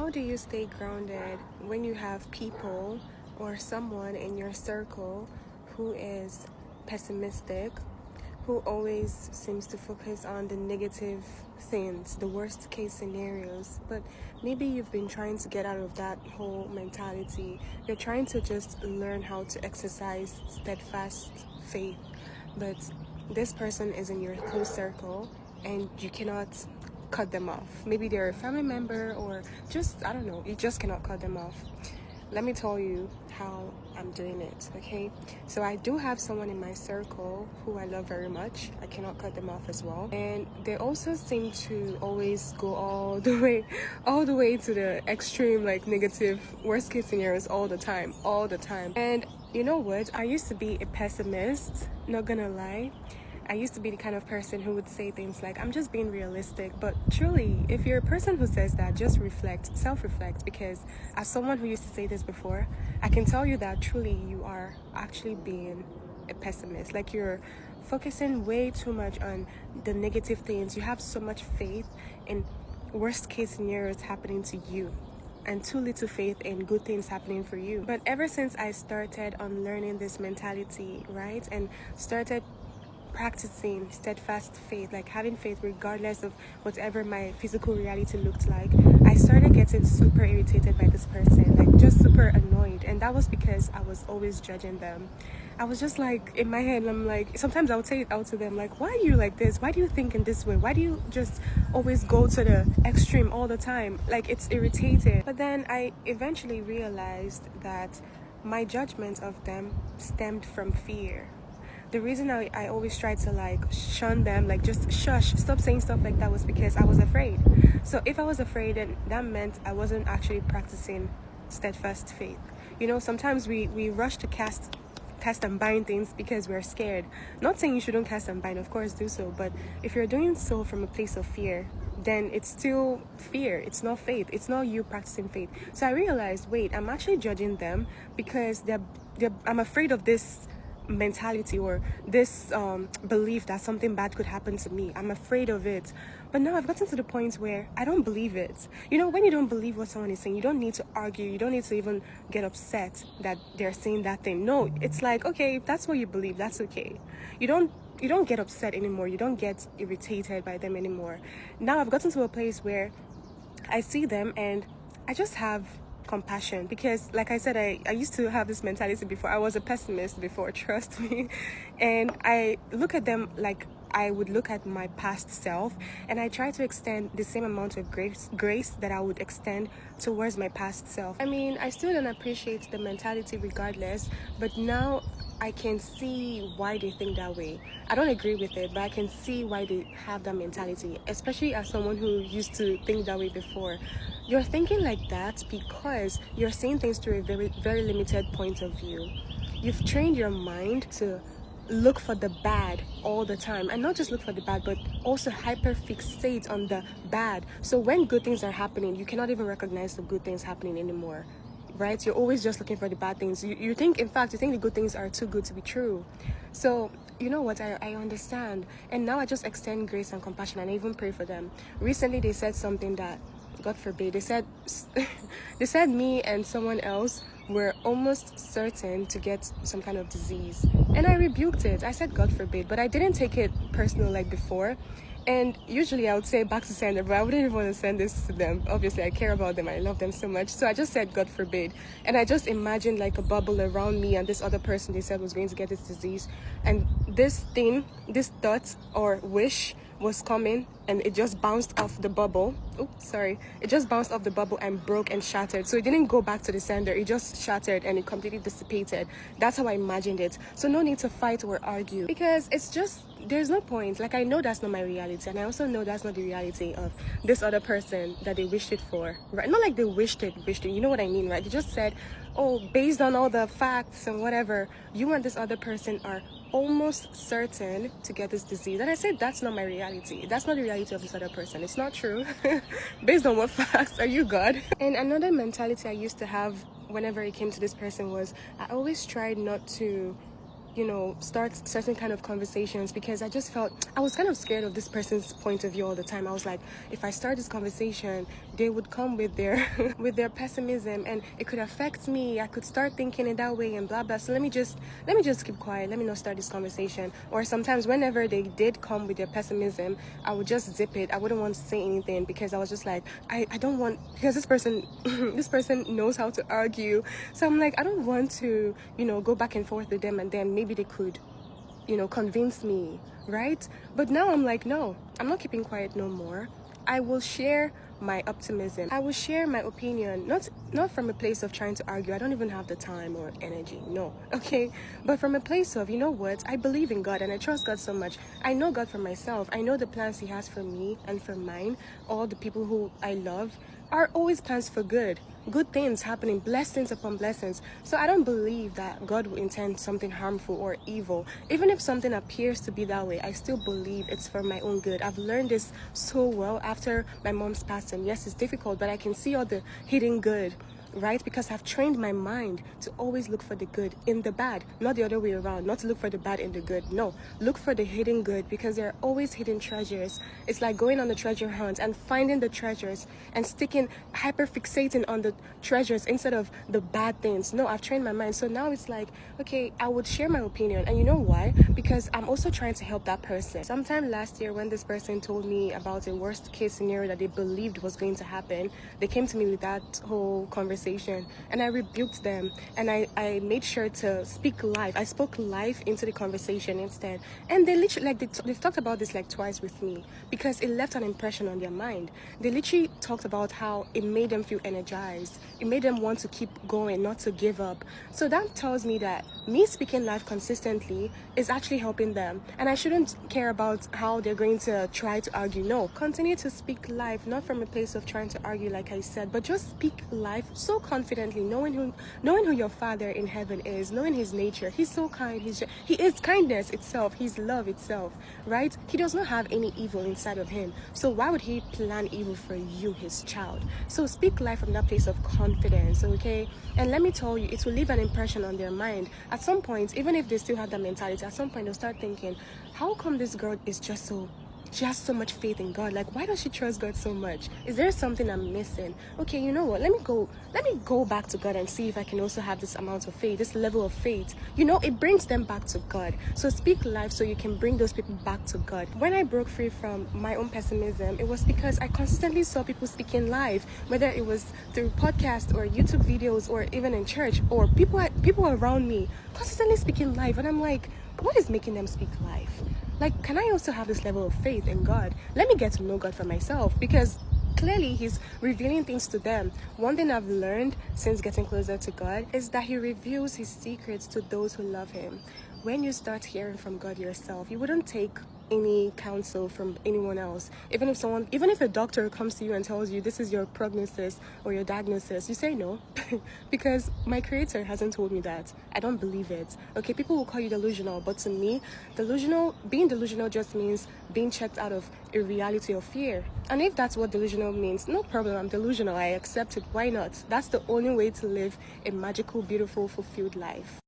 How do you stay grounded when you have people or someone in your circle who is pessimistic, who always seems to focus on the negative things, the worst case scenarios? But maybe you've been trying to get out of that whole mentality. You're trying to just learn how to exercise steadfast faith, but this person is in your close circle and you cannot cut them off. Maybe they're a family member or just, I don't know, you just cannot cut them off. Let me tell you how I'm doing it, okay? So I do have someone in my circle who I love very much. I cannot cut them off as well. And they also seem to always go all the way to the extreme, like negative, worst case scenarios all the time. And you know what? I used to be a pessimist, not gonna lie. I used to be the kind of person who would say things like, I'm just being realistic. But truly, if you're a person who says that, just self-reflect, because as someone who used to say this before, I can tell you that truly you are actually being a pessimist. Like, you're focusing way too much on the negative things. You have so much faith in worst case scenarios happening to you, and too little faith in good things happening for you. But ever since I started on learning this mentality, right, and started practicing steadfast faith, like having faith regardless of whatever my physical reality looked like, I started getting super irritated by this person, like just super annoyed. And that was because I was always judging them. I was just like, in my head, I'm like, sometimes I would say it out to them, like, why are you like this? Why do you think in this way? Why do you just always go to the extreme all the time? Like, it's irritating. But then I eventually realized that my judgment of them stemmed from fear. The reason I always tried to like shun them, like just shush, stop saying stuff like that, was because I was afraid. So if I was afraid, then that meant I wasn't actually practicing steadfast faith. You know, sometimes we rush to cast and bind things because we're scared. Not saying you shouldn't cast and bind, of course do so, but if you're doing so from a place of fear, then it's still fear. It's not faith. It's not you practicing faith. So I realized, wait, I'm actually judging them because I'm afraid of this mentality or this belief that something bad could happen to me. I'm afraid of it. But now I've gotten to the point where I don't believe it. You know, when you don't believe what someone is saying, you don't need to argue. You don't need to even get upset that they're saying that thing. No, it's like, okay, if that's what you believe, that's okay. You don't get upset anymore. You don't get irritated by them anymore. Now I've gotten to a place where I see them and I just have compassion, because like I said, I used to have this mentality before. I was a pessimist before, trust me. And I look at them like I would look at my past self, and I try to extend the same amount of grace that I would extend towards my past self. I mean, I still don't appreciate the mentality regardless, but now I can see why they think that way. I don't agree with it, but I can see why they have that mentality, especially as someone who used to think that way before. You're thinking like that because you're seeing things through a very, very limited point of view. You've trained your mind to look for the bad all the time, and not just look for the bad, but also hyper fixate on the bad. So when good things are happening, you cannot even recognize the good things happening anymore. Right? You're always just looking for the bad things. You think the good things are too good to be true. So, you know what? I understand. And now I just extend grace and compassion, and I even pray for them. Recently, they said something that, God forbid, they said me and someone else were almost certain to get some kind of disease. And I rebuked it. I said, God forbid. But I didn't take it personal like before. And usually I would say back to sender, but I wouldn't even want to send this to them. Obviously, I care about them. I love them so much. So I just said, God forbid. And I just imagined like a bubble around me and this other person they said was going to get this disease. And this thought or wish was coming, and it just bounced off the bubble. It just bounced off the bubble and broke and shattered. So it didn't go back to the sender. It just shattered and it completely dissipated. That's how I imagined it. So no need to fight or argue, because it's just, there's no point. Like, I know that's not my reality, and I also know that's not the reality of this other person that they wished it for, right? Not like they wished it, you know what I mean, right? They just said, oh, based on all the facts and whatever, you and this other person are almost certain to get this disease. And I said, that's not my reality. That's not the reality of this other person. It's not true. Based on what facts? Are you God? And another mentality I used to have whenever it came to this person was, I always tried not to start certain kind of conversations, because I just felt I was kind of scared of this person's point of view all the time. I was like, if I start this conversation, they would come with their with their pessimism, and it could affect me. I could start thinking in that way and blah blah. So let me just keep quiet. Let me not start this conversation. Or sometimes whenever they did come with their pessimism, I would just zip it. I wouldn't want to say anything, because I was just like, I don't want, because this person this person knows how to argue. So I'm like, I don't want to go back and forth with them, and then maybe they could convince me, right? But now I'm like, no, I'm not keeping quiet no more. I will share my optimism. I will share my opinion, not from a place of trying to argue. I don't even have the time or energy, no, okay? But from a place of, you know what, I believe in God and I trust God so much. I know God for myself. I know the plans He has for me and for mine. All the people who I love are always plans for good things happening, blessings upon blessings. So I don't believe that God will intend something harmful or evil. Even if something appears to be that way, I still believe it's for my own good. I've learned this so well after my mom's passing. Yes, it's difficult, but I can see all the hidden good, right? Because I've trained my mind to always look for the good in the bad, not the other way around, not to look for the bad in the good. No, look for the hidden good, because there are always hidden treasures. It's like going on the treasure hunt and finding the treasures and hyper fixating on the treasures instead of the bad things. No, I've trained my mind. So now it's like, okay, I would share my opinion. And you know why? Because I'm also trying to help that person. Sometime last year, when this person told me about a worst case scenario that they believed was going to happen, they came to me with that whole conversation, and I rebuked them, and I made sure to speak life. I spoke life into the conversation instead, and they literally, like, they've talked about this like twice with me, because it left an impression on their mind. They literally talked about how it made them feel energized. It made them want to keep going, not to give up. So that tells me that me speaking life consistently is actually helping them, and I shouldn't care about how they're going to try to argue. No, continue to speak life, not from a place of trying to argue, like I said, but just speak life so confidently, knowing who your Father in heaven is, knowing His nature. He's so kind. He is kindness itself. He's love itself, right? He does not have any evil inside of Him. So why would He plan evil for you, His child? So speak life from that place of confidence, okay? And let me tell you, it will leave an impression on their mind. At some point, even if they still have that mentality, at some point they'll start thinking, how come this girl is just so, she has so much faith in God? Like, why does she trust God so much? Is there something I'm missing? Okay, you know what? Let me go back to God and see if I can also have this amount of faith, this level of faith. It brings them back to God. So speak life so you can bring those people back to God. When I broke free from my own pessimism, it was because I consistently saw people speaking life, whether it was through podcasts or YouTube videos or even in church, or people around me consistently speaking life. And I'm like, what is making them speak life? Like, can I also have this level of faith in God? Let me get to know God for myself, because clearly He's revealing things to them. One thing I've learned since getting closer to God is that He reveals His secrets to those who love Him. When you start hearing from God yourself, you wouldn't take any counsel from anyone else. Even if a doctor comes to you and tells you this is your prognosis or your diagnosis, you say no, because my Creator hasn't told me that. I don't believe it. Okay, people will call you delusional, but to me, being delusional just means being checked out of a reality of fear. And if that's what delusional means, no problem, I'm delusional, I accept it. Why not? That's the only way to live a magical, beautiful, fulfilled life.